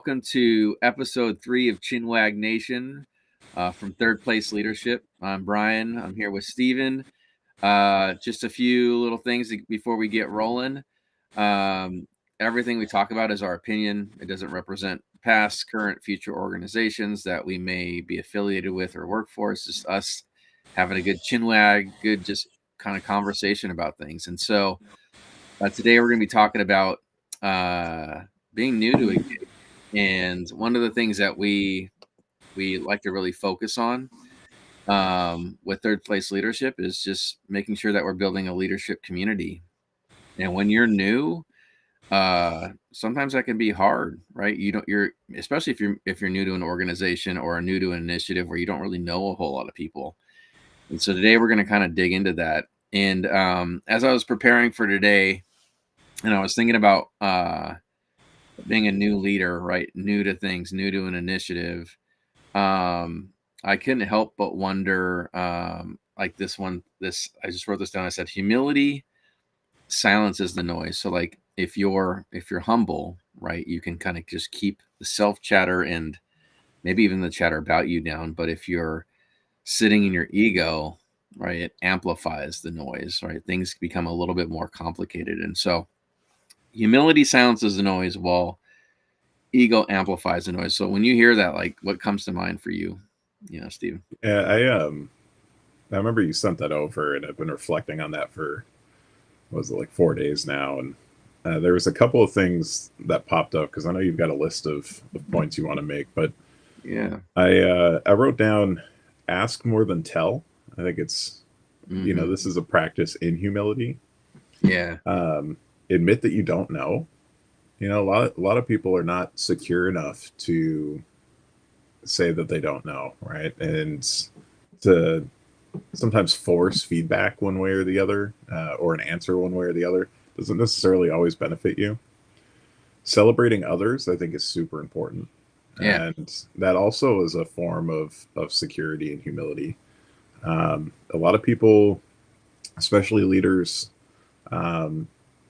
Welcome to episode 3 of Chinwag Nation from Third Place Leadership. I'm Brian. I'm here with Steven. Just a few little things before we get rolling. Everything we talk about is our opinion. It doesn't represent past, current, future organizations that we may be affiliated with or work for. It's just us having a good chinwag, good just kind of conversation about things. And so today we're going to be talking about being new to a gig. And one of the things that we like to really focus on with Third Place Leadership is just making sure that we're building a leadership community. And when you're new, sometimes that can be hard, right? You're especially if you're new to an organization or new to an initiative where you don't really know a whole lot of people. And so today we're going to kind of dig into that. And as I was preparing for today, and I was thinking about being a new leader, right? New to things, new to an initiative. I couldn't help but wonder, like this, I just wrote this down. I said, humility silences the noise. So like if you're humble, right, you can kind of just keep the self chatter and maybe even the chatter about you down. But if you're sitting in your ego, right, it amplifies the noise, right? Things become a little bit more complicated. And so humility silences the noise while ego amplifies the noise. So when you hear that, like what comes to mind for you, Steven? Yeah, I remember you sent that over, and I've been reflecting on that for what was it, like 4 days now, and there was a couple of things that popped up because I know you've got a list of points you want to make, but Yeah. I wrote down ask more than tell. I think it's this is a practice in humility. Yeah. Admit that you don't know. A lot of people are not secure enough to say that they don't know, right? And to sometimes force feedback one way or the other, or an answer one way or the other, doesn't necessarily always benefit you. Celebrating others, I think, is super important. Yeah. And that also is a form of security and humility. A lot of people, especially leaders,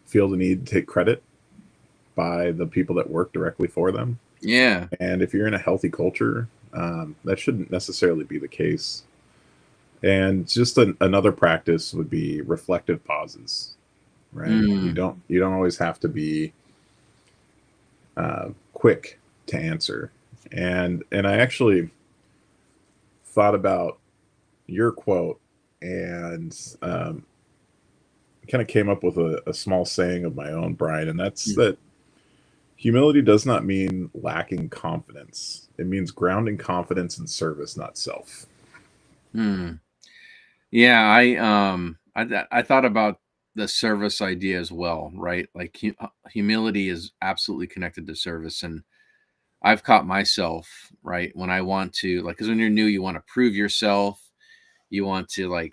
feel the need to take credit by the people that work directly for them. Yeah. And if you're in a healthy culture, that shouldn't necessarily be the case. And just another practice would be reflective pauses, right? You don't always have to be quick to answer. And I actually thought about your quote and kind of came up with a small saying of my own, Brian, and that's that humility does not mean lacking confidence. It means grounding confidence in service, not self. Yeah, I thought about the service idea as well, right? Like humility is absolutely connected to service. And I've caught myself, right, when I want to, like, because when you're new, you want to prove yourself. You want to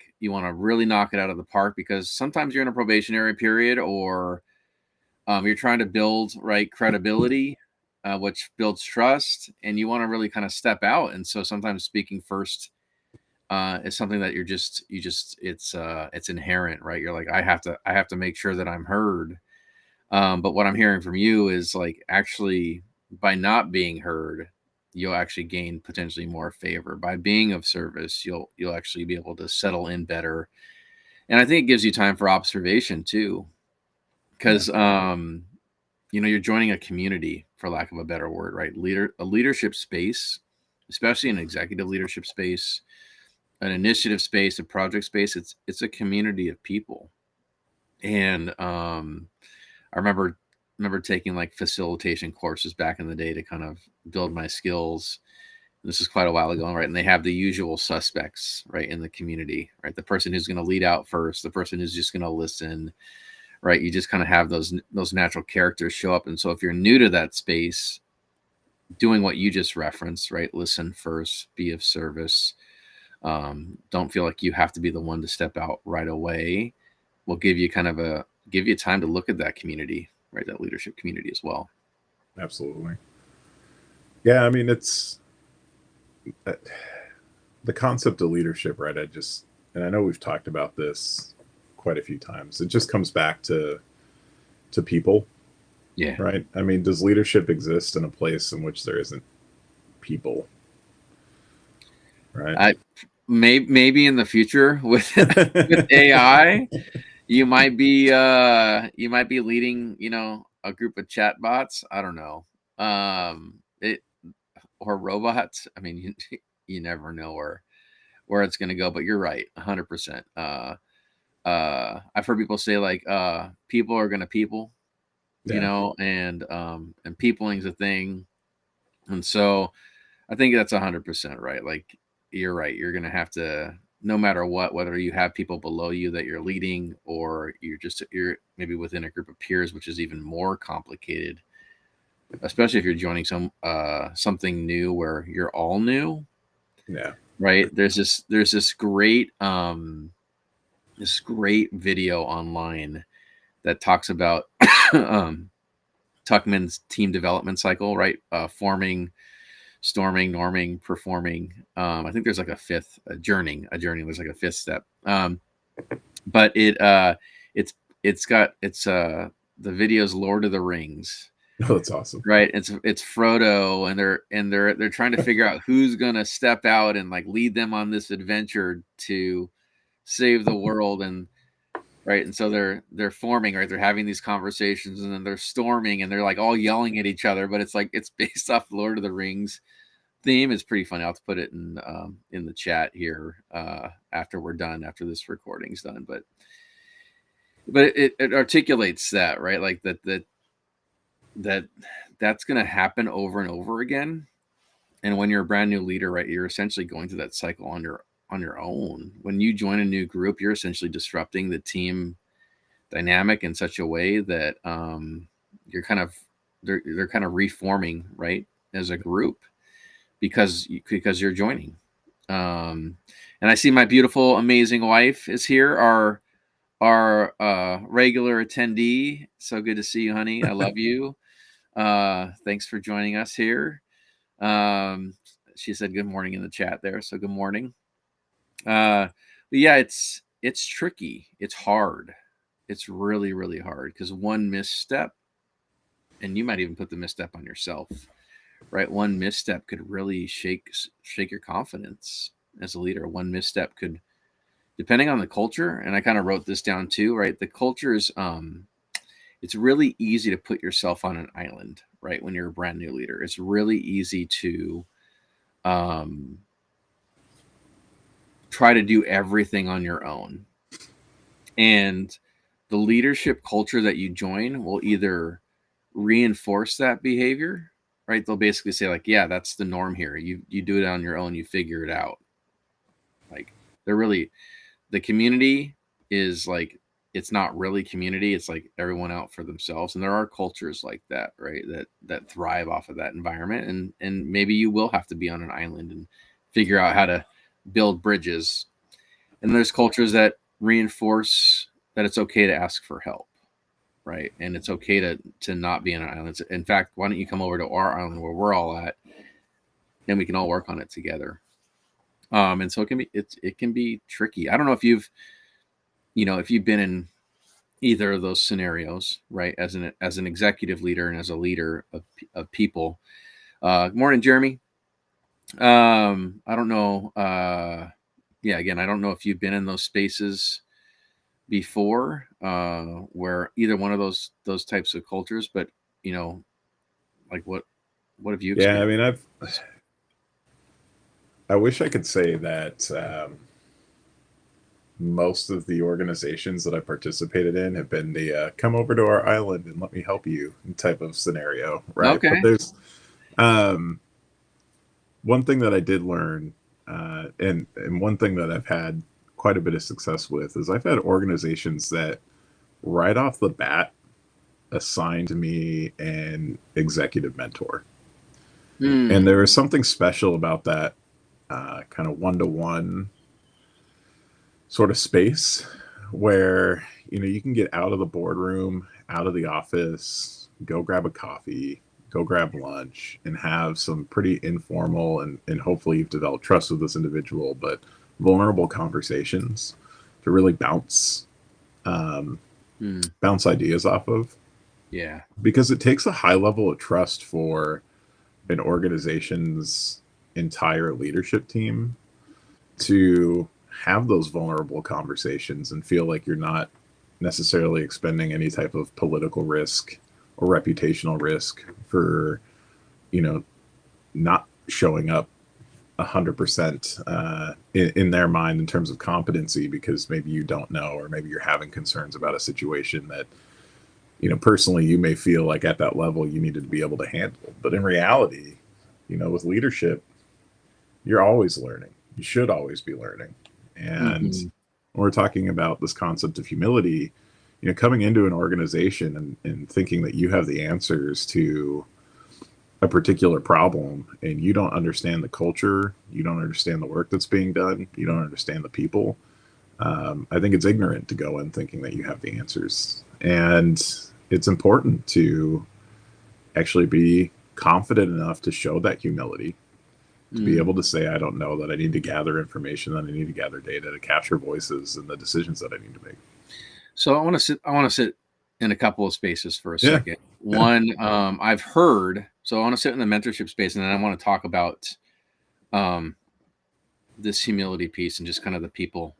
really knock it out of the park because sometimes you're in a probationary period, or you're trying to build, right, credibility, which builds trust, and you want to really kind of step out. And so sometimes speaking first is something that it's inherent, right? You're like, I have to make sure that I'm heard. But what I'm hearing from you is like, actually, by not being heard, you'll actually gain potentially more favor. By being of service, you'll actually be able to settle in better. And I think it gives you time for observation too, because you're joining a community, for lack of a better word, right? A leadership space, especially an executive leadership space, an initiative space, a project space. It's a community of people. And I remember taking like facilitation courses back in the day to kind of build my skills. This is quite a while ago, right? And they have the usual suspects, right, in the community, right? The person who's going to lead out first, the person who's just going to listen, right? You just kind of have those natural characters show up. And so if you're new to that space, doing what you just referenced, right? Listen first, be of service. Don't feel like you have to be the one to step out right away. Will give you time to look at that community, right? That leadership community as well. Absolutely. Yeah, I mean, it's the concept of leadership, right? And I know we've talked about this quite a few times. It just comes back to people. Yeah. right? I mean, does leadership exist in a place in which there isn't people, right? I maybe in the future with with AI, you might be leading, a group of chat bots. I don't know. It or robots. I mean, you never know where it's going to go, but you're right, 100%. I've heard people say like people are going to people, Yeah, and peopling's a thing. And so I think that's 100% right. Like you're right. You're going to have to, no matter what, whether you have people below you that you're leading or you're maybe within a group of peers, which is even more complicated, especially if you're joining something new where you're all new, yeah. right? There's this great video online that talks about um, Tuckman's team development cycle, right? Forming, storming, norming, performing. I think there's like a journey. There's like a fifth step. But it's it's the video's Lord of the Rings, Oh, that's awesome. right? It's Frodo, and they're trying to figure out who's gonna step out and like lead them on this adventure to save the world. And right, and so they're forming, right? They're having these conversations, and then they're storming, and they're like all yelling at each other. But it's like it's based off Lord of the Rings theme. Is pretty funny. I'll have to put it in the chat here after we're done, after this recording's done. But it articulates that, right? Like that that's going to happen over and over again. And when you're a brand new leader, right, you're essentially going through that cycle on your own. When you join a new group, you're essentially disrupting the team dynamic in such a way that you're kind of they're kind of reforming, right, as a group because you're joining. And I see my beautiful, amazing wife is here. Our regular attendee. So good to see you, honey. I love you. Thanks for joining us here. Um, she said good morning in the chat there. So good morning. But yeah, it's tricky. It's hard. It's really, really hard because one misstep, and you might even put the misstep on yourself, right? One misstep could really shake your confidence as a leader. One misstep could, depending on the culture, and I kind of wrote this down too, right? The culture is it's really easy to put yourself on an island, right? When you're a brand new leader, it's really easy to um, try to do everything on your own. And the leadership culture that you join will either reinforce that behavior, right? They'll basically say like, yeah, that's the norm here. You do it on your own, you figure it out. Like they're really, the community is like, it's not really community, it's like everyone out for themselves. And there are cultures like that, right, that thrive off of that environment. And maybe you will have to be on an island and figure out how to build bridges. And there's cultures that reinforce that it's okay to ask for help, right? And it's okay to not be on an island. In fact, why don't you come over to our island where we're all at, and we can all work on it together. And so it can be tricky. I don't know if if you've been in either of those scenarios, right? As an executive leader and as a leader of people. Good morning, Jeremy. I don't know. Yeah, again, I don't know if you've been in those spaces before, where either one of those types of cultures, but like what have you Yeah, I experienced? mean, I wish I could say that most of the organizations that I participated in have been the come over to our island and let me help you type of scenario, right? But Okay. there's um, one thing that I did learn, and one thing that I've had quite a bit of success with is I've had organizations that right off the bat assigned me an executive mentor. And Hmm. there was something special about that kind of one to one sort of space where you can get out of the boardroom, out of the office, go grab a coffee, go grab lunch, and have some pretty informal and hopefully you've developed trust with this individual, but vulnerable conversations to really um, Hmm. bounce ideas off of. Yeah. because it takes a high level of trust for an organization's entire leadership team to have those vulnerable conversations and feel like you're not necessarily expending any type of political risk or reputational risk for, you know, not showing up 100% in their mind in terms of competency because maybe you don't know, or maybe you're having concerns about a situation that, personally you may feel like at that level you needed to be able to handle. But in reality, with leadership, you're always learning. You should always be learning. And Hmm. when we're talking about this concept of humility, coming into an organization and thinking that you have the answers to a particular problem and you don't understand the culture, you don't understand the work that's being done, you don't understand the people, I think it's ignorant to go in thinking that you have the answers. And it's important to actually be confident enough to show that humility, to be Mm. able to say, I don't know, that I need to gather information, that I need to gather data to capture voices and the decisions that I need to make. So I want to sit in a couple of spaces for a Yeah. second. Yeah. One, I've heard, so I want to sit in the mentorship space, and then I want to talk about um, this humility piece and just kind of the people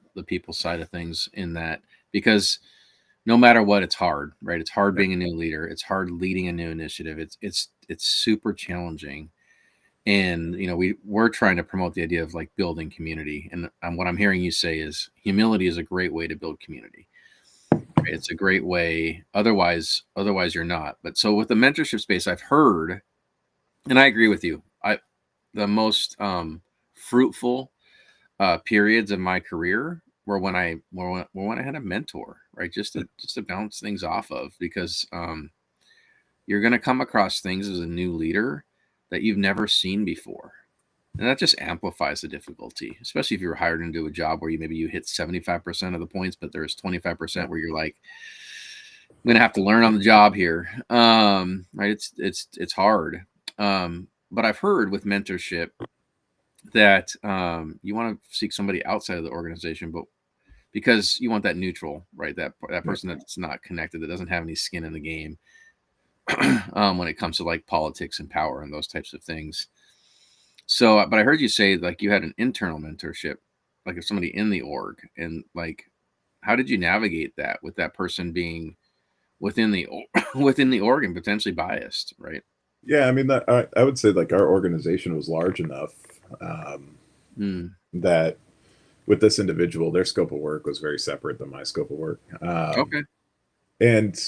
side of things in that, because no matter what, it's hard, right? It's hard Yeah. being a new leader. It's hard leading a new initiative. It's super challenging. And we're trying to promote the idea of like building community. And what I'm hearing you say is humility is a great way to build community. Right? It's a great way. Otherwise you're not. But so with the mentorship space, I've heard, and I agree with you. The most fruitful periods of my career were when I had a mentor, right? Just to bounce things off of, because you're going to come across things as a new leader that you've never seen before, and that just amplifies the difficulty, especially if you're hired into a job where you hit 75% of the points, but there's Yeah. 25% where you're like, I'm gonna have to learn on the job here. Right? It's hard. But I've heard with mentorship that you want to seek somebody outside of the organization, but because you want that neutral, right? That Yeah. person that's not connected, that doesn't have any skin in the game, when it comes to like politics and power and those types of things. So, but I heard you say like you had an internal mentorship, like if somebody in the org, and like, how did you navigate that with that person being within the within the org and potentially biased, right? Yeah, I mean, that I would say like our organization was large enough Mm, that with this individual, their scope of work was very separate than my scope of work. okay. And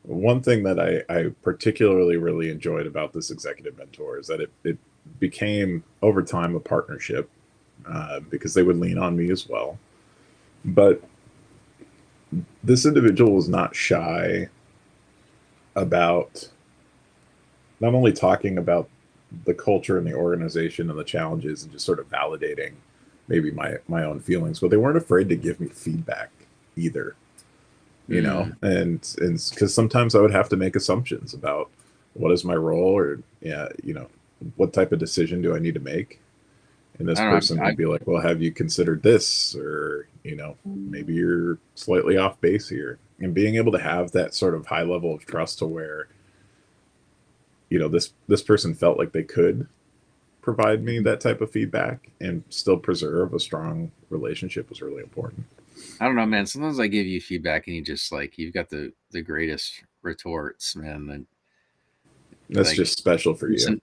one thing that I particularly really enjoyed about this executive mentor is that it became over time a partnership because they would lean on me as well. But this individual was not shy about not only talking about the culture and the organization and the challenges and just sort of validating maybe my own feelings, but they weren't afraid to give me feedback either. Mm, And because sometimes I would have to make assumptions about what is my role, or yeah, what type of decision do I need to make. And this I don't person know. would be like, well, have you considered this, or maybe you're slightly off base here. And being able to have that sort of high level of trust to where this person felt like they could provide me that type of feedback and still preserve a strong relationship was really important. I don't know, man. Sometimes I give you feedback and you just like you've got the greatest retorts, man. And That's like, just special for you. listen,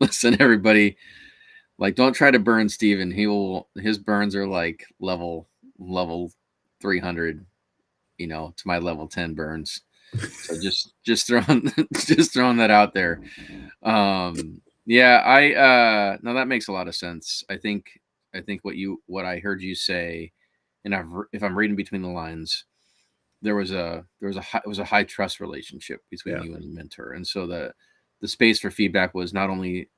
listen, everybody. Like, don't try to burn Steven. His burns are like level 300, to my level 10 burns. So just throwing just throwing that out there. Yeah, I no, that makes a lot of sense. I think what I heard you say, and if I'm reading between the lines, it was a high trust relationship between Yeah. you and the mentor, and so the space for feedback was not only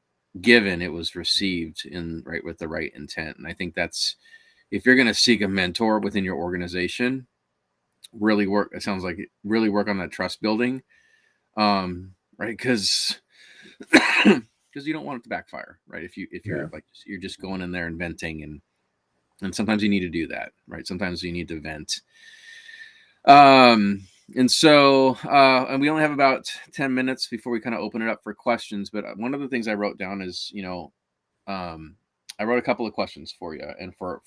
given, it was received in right with the right intent. And I think that's, if you're going to seek a mentor within your organization, really work, it sounds like, really work on that trust building, right? Because because you don't want it to backfire, right? If Yeah. you're like, you're just going in there and venting, and sometimes you need to do that, right? Sometimes you need to vent. And so, and we only have about 10 minutes before we kind of open it up for questions. But one of the things I wrote down is, um, I wrote a couple of questions for you and for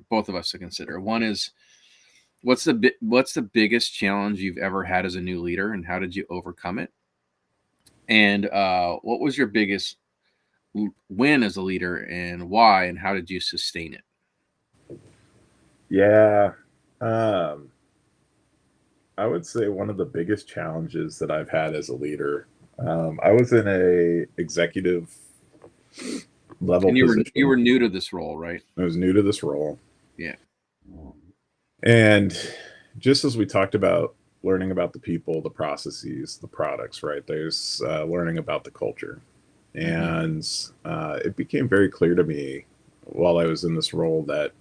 both of us to consider. One is, what's the biggest challenge you've ever had as a new leader, and how did you overcome it? And what was your biggest win as a leader, and why, and how did you sustain it? Yeah. Um, I would say one of the biggest challenges that I've had as a leader. I was in a executive level And you position. were new to this role, right? I was new to this role, Yeah. and just as we talked about learning about the people, the processes, the products, right? There's learning about the culture, Mm-hmm. and it became very clear to me while I was in this role that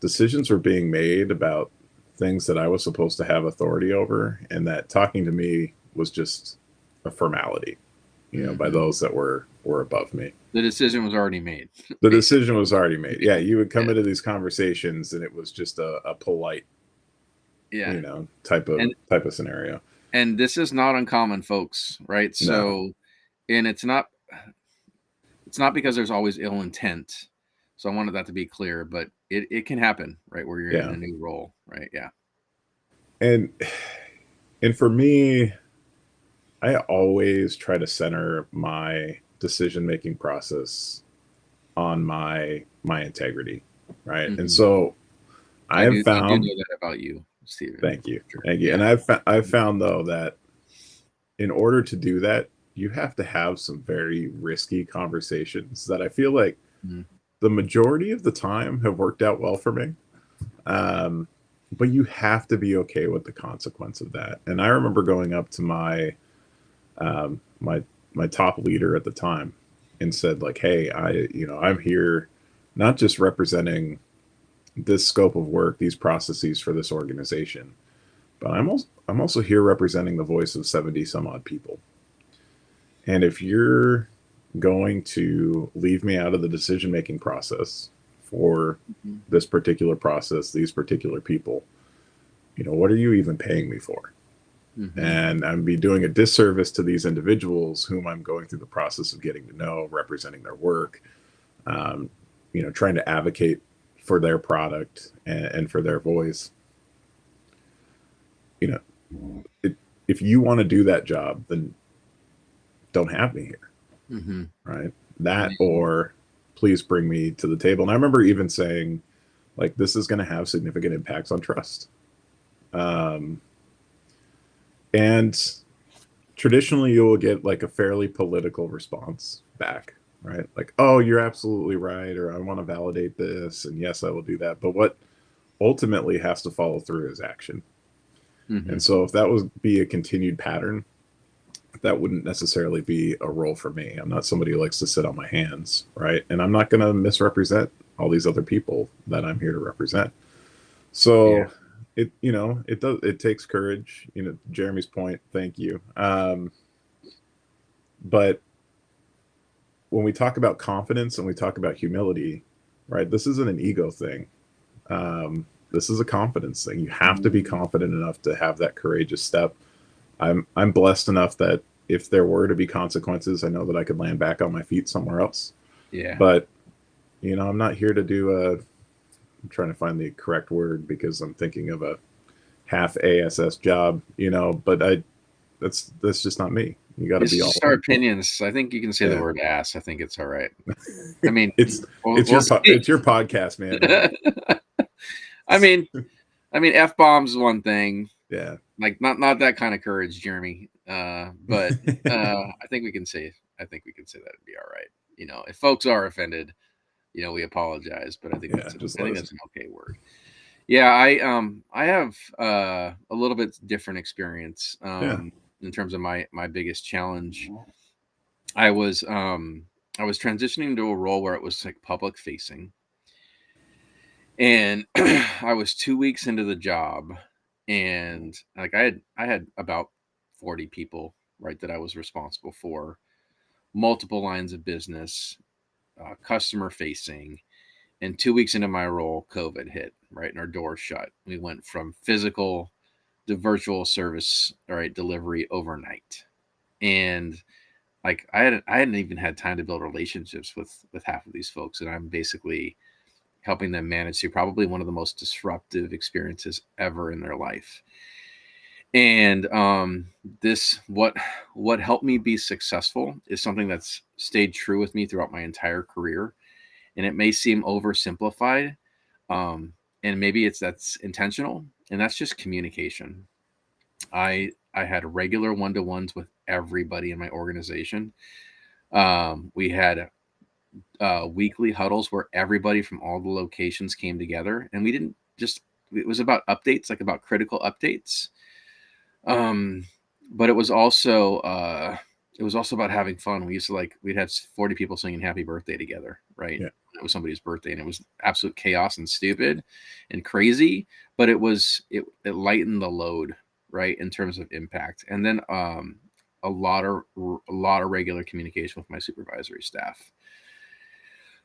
decisions were being made about things that I was supposed to have authority over, and that talking to me was just a formality, by Mm-hmm. those that were above me. The decision was already made, The decision basically. was already made. Yeah, you would come Yeah. into these conversations, and it was just a polite, Yeah. And type of scenario. this is not uncommon, folks, right? No, So, and it's not because there's always ill intent. So I wanted that to be clear, but it can happen, right, where you're in yeah, a new role, right? Yeah. and and for me, I always try to center my decision making process on my integrity, right? And Mm-hmm. so I have I do found. know that about you, Stephen. Thank you, For sure. thank you. And Yeah. I've found though that in order to do that, you have to have some very risky conversations that I feel like Mm-hmm. the majority of the time have worked out well for me. Um, but you have to be okay with the consequence of that. And I remember going up to um, my my top leader at the time and said like, "Hey, I'm here not just representing this scope of work, these processes for this organization, but I'm also here representing the voice of 70 some odd people. And if you're going to leave me out of the decision making process for Mm-hmm. this particular process, these particular people, what are you even paying me for?" Mm-hmm. And I'm be doing a disservice to these individuals whom I'm going through the process of getting to know, representing their work, um, trying to advocate for their product and for their voice. You know, if you want to do that job, then don't have me here, Mm-hmm. right? That or please bring me to the table. And I remember even saying, like, this is going to have significant impacts on trust. Um, and traditionally, you will get like a fairly political response back, right? Like, oh, you're absolutely right, or I want to validate this, and yes, I will do that. But what ultimately has to follow through is action. Mm-hmm. And so, if that would be a continued pattern, that wouldn't necessarily be a role for me. I'm not somebody who likes to sit on my hands, right? And I'm not going to misrepresent all these other people that I'm here to represent. Yeah. So it takes courage. Jeremy's point. Thank you. But when we talk about confidence and we talk about humility, right? This isn't an ego thing. This is a confidence thing. You have to be confident enough to have that courageous step. I'm blessed enough that if there were to be consequences, I know that I could land back on my feet somewhere else. Yeah. But I'm not here to do a. I'm trying to find the correct word because I'm thinking of a half ASS job. But that's just not me. You got to It's be all just our in. opinions. I think you can say the Yeah, word ass. I think it's all right. I mean, it's we'll see. it's your podcast, man. I mean, f bombs is one thing. Yeah, Like not that kind of courage, Jeremy. But I think we can say that it'd be all right. If folks are offended, we apologize. But yeah. Just I let think us that's an okay word. Yeah, I have a little bit different experience know. Yeah. in terms of my biggest challenge. I was um I was transitioning to a role where it was like public facing, and I was 2 weeks into the job, and like I had about 40 people, right, that I was responsible for, multiple lines of business, customer facing. And 2 weeks into my role, COVID hit, right, and our doors shut. We went from physical the virtual service, all right, delivery overnight. And like I hadn't even had time to build relationships with half of these folks, and I'm basically helping them manage through probably one of the most disruptive experiences ever in their life. And this what helped me be successful is something that's stayed true with me throughout my entire career. And it may seem oversimplified, um, and maybe that's intentional, and that's just communication. I had regular one-to-ones with everybody in my organization. We had weekly huddles where everybody from all the locations came together, and we didn't just it was about updates, like about critical updates. Um, but it was also about having fun. We used to we'd have 40 people singing happy birthday together, right? Yeah. It was somebody's birthday, and it was absolute chaos and stupid and crazy, but it lightened the load, right, in terms of impact. And then a lot of regular communication with my supervisory staff.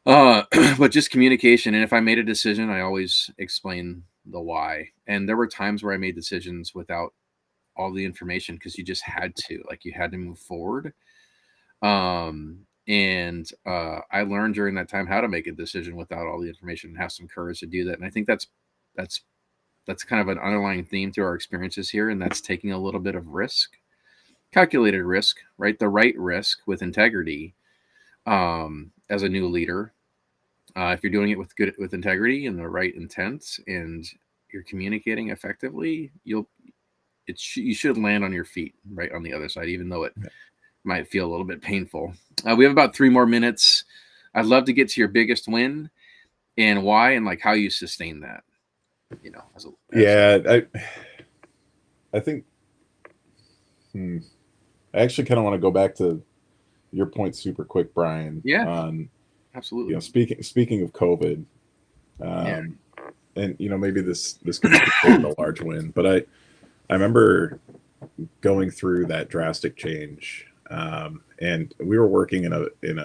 Uh, but just communication. And if I made a decision, I always explain the why. And there were times where I made decisions without all the information because you just had to, like, you had to move forward. And I learned during that time how to make a decision without all the information and have some courage to do that. And I think that's that's kind of an underlying theme through our experiences here, and that's taking a little bit of risk, calculated risk, right? The right risk with integrity. As a new leader, if you're doing it with integrity and the right intent, and you're communicating effectively, you should land on your feet right on the other side, even though it Yeah. might feel a little bit painful. We have about 3 more minutes. I'd love to get to your biggest win and why, and like how you sustain that. As Yeah, I think I actually kind of want to go back to your point super quick, Brian, yeah, on absolutely, speaking of COVID, yeah, um, and maybe this could be considered a large win, but I remember going through that drastic change, and we were working in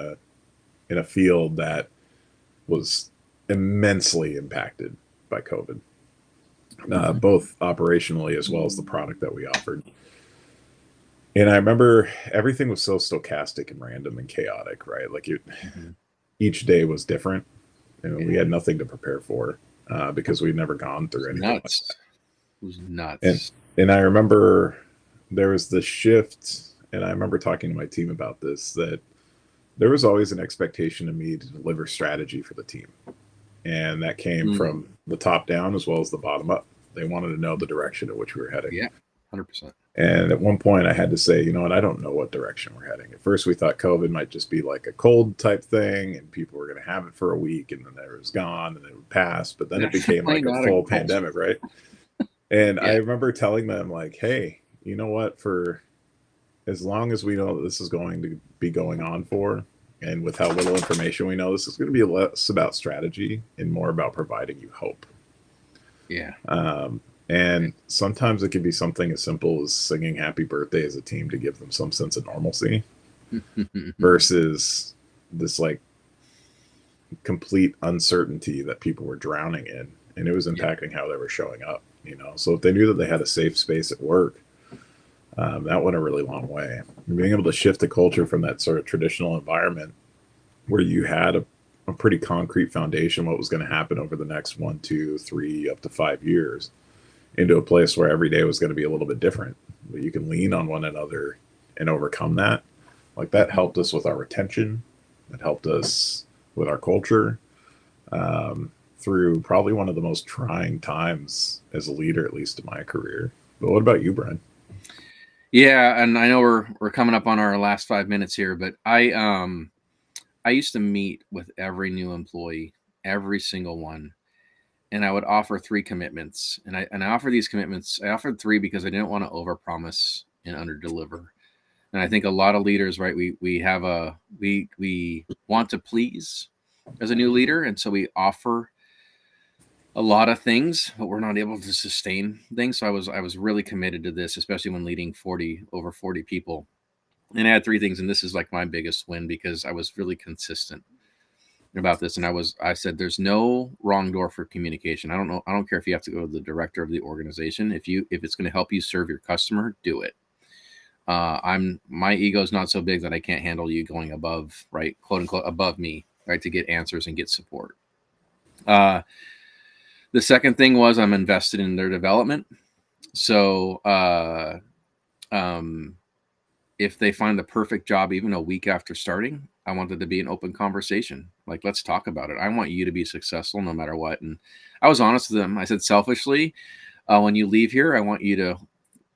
a field that was immensely impacted by COVID, both operationally as well as the product that we offered. And I remember everything was so stochastic and random and chaotic, right? Like mm-hmm. each day was different, and we Yeah, had nothing to prepare for because we'd never gone it was through anything like nuts. It was that. And nuts. and I remember there was this shift, and I remember talking to my team about this, that there was always an expectation of me to deliver strategy for the team, and that came Mm, from the top down as well as the bottom up. They wanted to know the direction in which we were heading. yeah, 100%. And at one point, I had to say, you know what, I don't know what direction we're heading. At first, we thought COVID might just be like a cold type thing, and people were going to have it for a week, and then it was gone, and it would pass. But then it became Definitely like a not a full cold. pandemic, right? And I Yeah, remember telling them, like, hey, you know what, for as long as we know that this is going to be going on for, and with how little information we know, this is going to be less about strategy and more about providing you hope. yeah. Um, and sometimes it can be something as simple as singing happy birthday as a team to give them some sense of normalcy versus this like complete uncertainty that people were drowning in. And it was Yeah, impacting how they were showing up. So if they knew that they had a safe space at work, that went a really long way. And being able to shift the culture from that sort of traditional environment where you had a pretty concrete foundation, what was going to happen over the next 1, 2, 3, up to 5 years, into a place where every day was going to be a little bit different, but you can lean on one another and overcome that. Like that mhm. helped us with our retention. It helped us with our culture through probably one of the most trying times as a leader, at least in my career. But what about you, Brian? Yeah, and I know we're coming up on our last 5 minutes here, but I used to meet with every new employee, every single one, and I would offer 3 commitments. And I offer these commitments. I offered 3 because I didn't want to overpromise and underdeliver. And I think a lot of leaders, right? We want to please as a new leader, and so we offer a lot of things, but we're not able to sustain things. So I was really committed to this, especially when leading over 40 people. And I had 3 things, and this is like my biggest win because I was really consistent. about this, and I said there's no wrong door for communication. I don't care if you have to go to the director of the organization. If it's going to help you serve your customer, do it. My ego is not so big that I can't handle you going above, right, quote unquote, above me, right, to get answers and get support. uh the second thing was I'm invested in their development. So um if they find the perfect job even a week after starting, I want it to be an open conversation. Like, let's talk about it. I want you to be successful no matter what. And I was honest with them. I said, selfishly, when you leave here, I want you to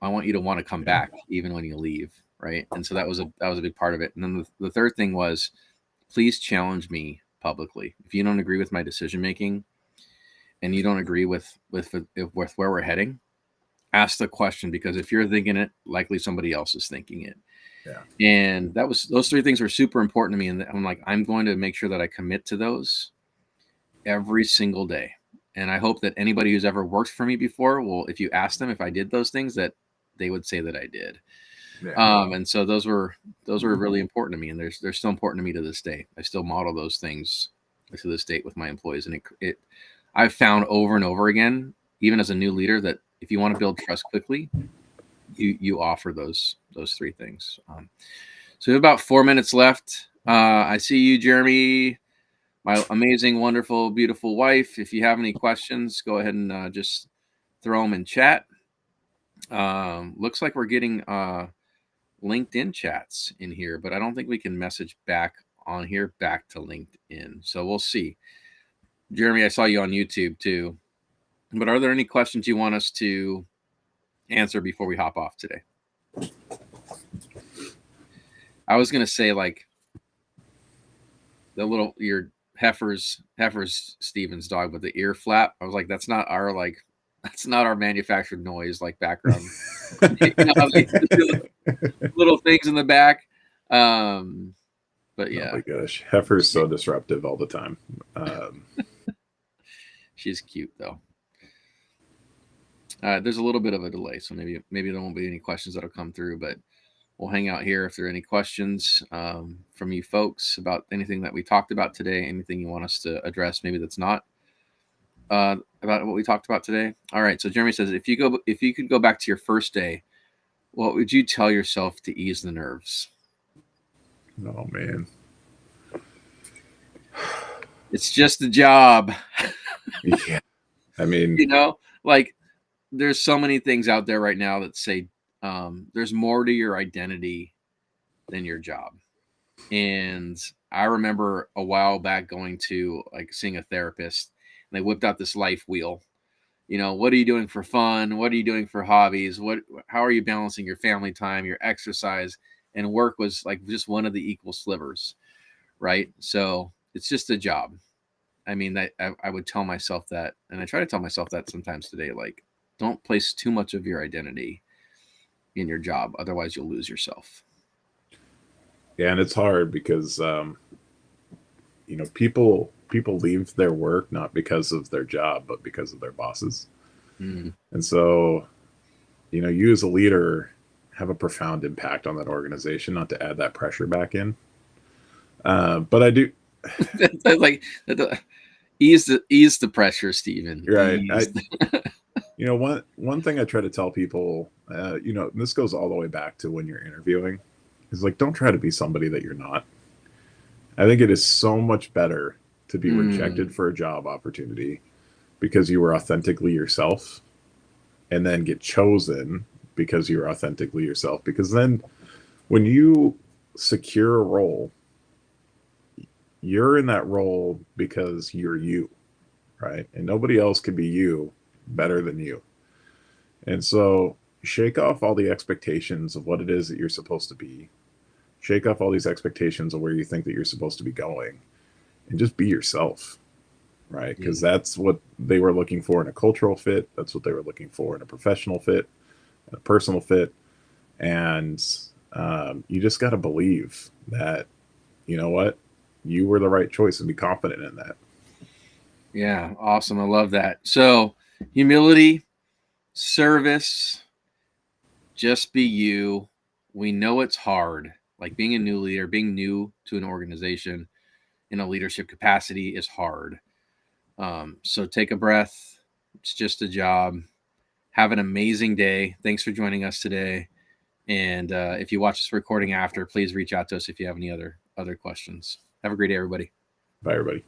want to come Yeah. back even when you leave, right? And so that was a big part of it. And then the third thing was, please challenge me publicly. If you don't agree with my decision making and you don't agree with where we're heading, ask the question, because if you're thinking it, likely somebody else is thinking it. Yeah. And those three things were super important to me. And I'm like, I'm going to make sure that I commit to those every single day. And I hope that anybody who's ever worked for me before will, if you ask them if I did those things, that they would say that I did. Yeah. And so those were really important to me, and they're still important to me to this day. I still model those things to this date with my employees, and it I've found over and over again, even as a new leader, that if you want to build trust quickly, you offer those three things. So we have about 4 minutes left. I see you, Jeremy, my amazing, wonderful, beautiful wife. If you have any questions, go ahead and just throw them in chat. Looks like we're getting LinkedIn chats in here, but I don't think we can message back on here back to LinkedIn. So we'll see. Jeremy, I saw you on YouTube too. But are there any questions you want us to answer before we hop off today? I was gonna say, like, the little your Heifer's Steven's dog with the ear flap. I was like, that's not our manufactured noise, like, background. You know, like, little things in the back. But Oh yeah, my gosh, Heifer's so disruptive all the time. Um, she's cute though. There's a little bit of a delay, so maybe there won't be any questions that'll come through, but we'll hang out here if there are any questions from you folks about anything that we talked about today, anything you want us to address, maybe that's not about what we talked about today. All right. So Jeremy says, if you could go back to your first day, what would you tell yourself to ease the nerves? oh man. It's just a job. Yeah. I mean, You know, like, there's so many things out there right now that say there's more to your identity than your job. And I remember a while back going to, like, seeing a therapist, and they whipped out this life wheel. You know, what are you doing for fun? What are you doing for hobbies? How are you balancing your family time, your exercise? And work was like just one of the equal slivers, right? So it's just a job. I mean, I would tell myself that, and I try to tell myself that sometimes today, like, don't place too much of your identity in your job, otherwise you'll lose yourself. yeah, and it's hard because people leave their work not because of their job, but because of their bosses. Mm. And so, you as a leader have a profound impact on that organization. Not to add that pressure back in, but I do. Like, ease the pressure, Stephen. Right. Ease. One thing I try to tell people, and this goes all the way back to when you're interviewing, is like, don't try to be somebody that you're not. I think it is so much better to be Mm. rejected for a job opportunity because you were authentically yourself, and then get chosen because you're authentically yourself. Because then when you secure a role, you're in that role because you're you, right? And nobody else can be you better than you. And so shake off all the expectations of what it is that you're supposed to be. Shake off all these expectations of where you think that you're supposed to be going, and just be yourself, right? Yeah. Because that's what they were looking for in a cultural fit. That's what they were looking for in a professional fit, and a personal fit. And you just got to believe that, you know what, you were the right choice, and be confident in that. Yeah, awesome. I love that. So, humility, service, just be you. We know it's hard. Like, being a new leader, being new to an organization, in a leadership capacity is hard. So take a breath. It's just a job. Have an amazing day. Thanks for joining us today. And if you watch this recording after, please reach out to us if you have any other questions. Have a great day, everybody. Bye, everybody.